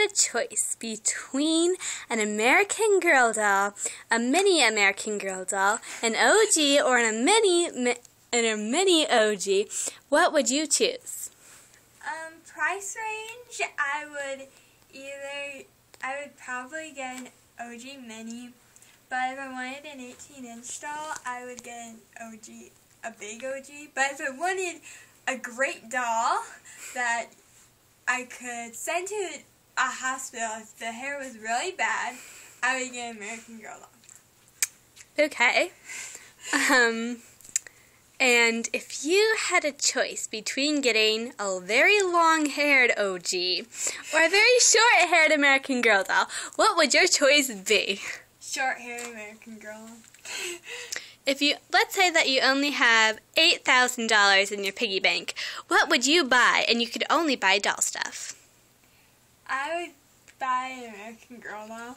a choice between an American Girl doll, a mini American Girl doll, an OG, or a mini OG, what would you choose? Price range, I would probably get an OG mini, but if I wanted an 18-inch doll, I would get an OG, a big OG. But if I wanted a great doll that I could send to a hospital if the hair was really bad, I would get an American Girl doll. Okay. And if you had a choice between getting a very long-haired OG or a very short-haired American Girl doll, what would your choice be? Short-haired American Girl. Let's say that you only have $8,000 in your piggy bank, what would you buy? And you could only buy doll stuff. I would buy an American Girl doll.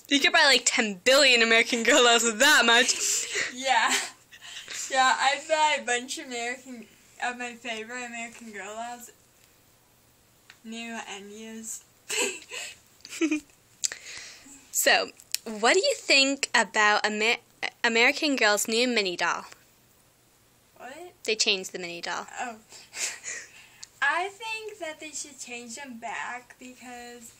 You could buy like 10 billion American Girl dolls with that much. Yeah. Yeah, I'd buy a bunch of my favorite American Girl dolls. New and used. So, what do you think about American Girl's new mini doll? What? They changed the mini doll. Oh. I think that they should change them back because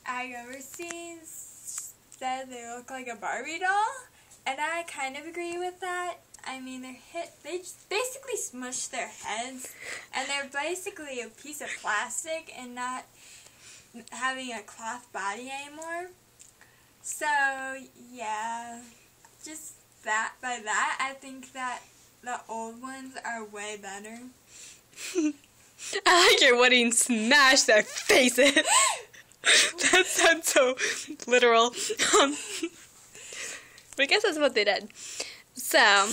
Ag Overseas said they look like a Barbie doll, and I kind of agree with that. I mean, they basically smush their heads, and they're basically a piece of plastic and not having a cloth body anymore. So, yeah, just by that, I think that the old ones are way better. I like your wanting to smash their faces. That sounds so literal. But I guess that's what they did. So,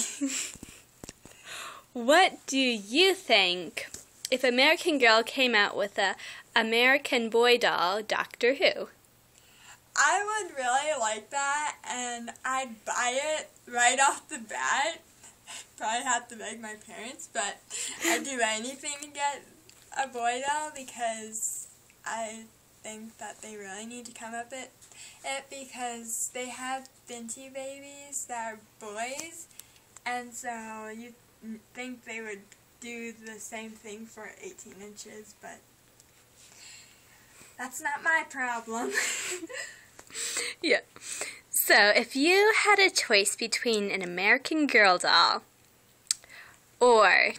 what do you think if American Girl came out with a American Boy doll, Doctor Who? I would really like that, and I'd buy it right off the bat. Probably have to beg my parents, but I'd do anything to get a boy doll because I think that they really need to come up with it because they have Binti babies that are boys, and so you'd think they would do the same thing for 18 inches, but that's not my problem. Yeah. So, if you had a choice between an American Girl doll or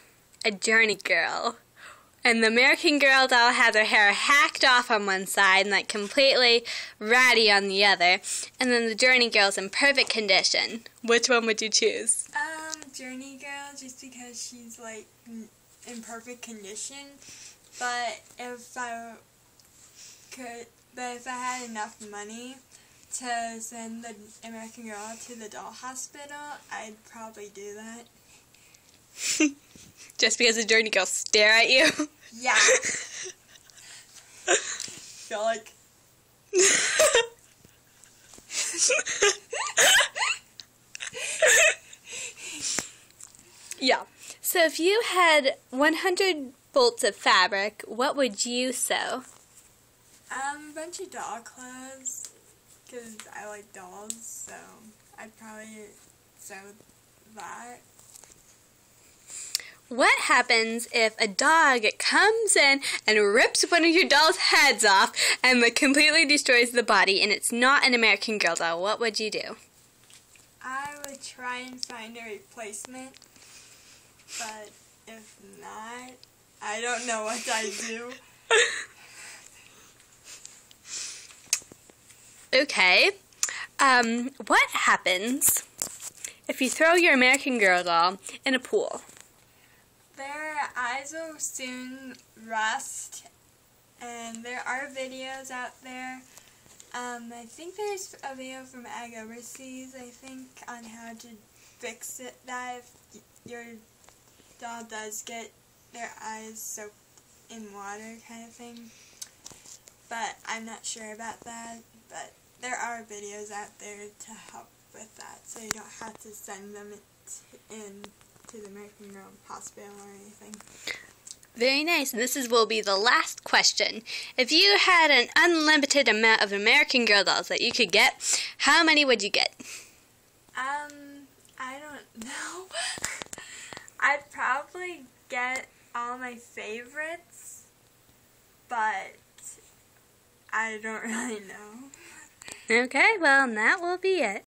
a Journey Girl, and the American Girl doll had her hair hacked off on one side and like completely ratty on the other, and then the Journey Girl's in perfect condition, which one would you choose? Journey Girl, just because she's like in perfect condition, but if I had enough money to send the American Girl to the doll hospital, I'd probably do that. Just because the Journey Girls stare at you? Yeah. Feel like... Yeah. So if you had 100 bolts of fabric, what would you sew? A bunch of doll clothes, because I like dolls, so I'd probably sew that. What happens if a dog comes in and rips one of your doll's heads off and completely destroys the body and it's not an American Girl doll? What would you do? I would try and find a replacement, but if not, I don't know what I'd do. Okay. What happens if you throw your American Girl doll in a pool? Their eyes will soon rust, and there are videos out there. I think there's a video from Ag Overseas, I think, on how to fix it, that if your doll does get their eyes soaked in water kind of thing. But I'm not sure about that, but there are videos out there to help with that, so you don't have to send them in to the American Girl Hospital or anything. Very nice. This will be the last question. If you had an unlimited amount of American Girl dolls that you could get, how many would you get? I don't know. I'd probably get all my favorites, but I don't really know. Okay, well, that will be it.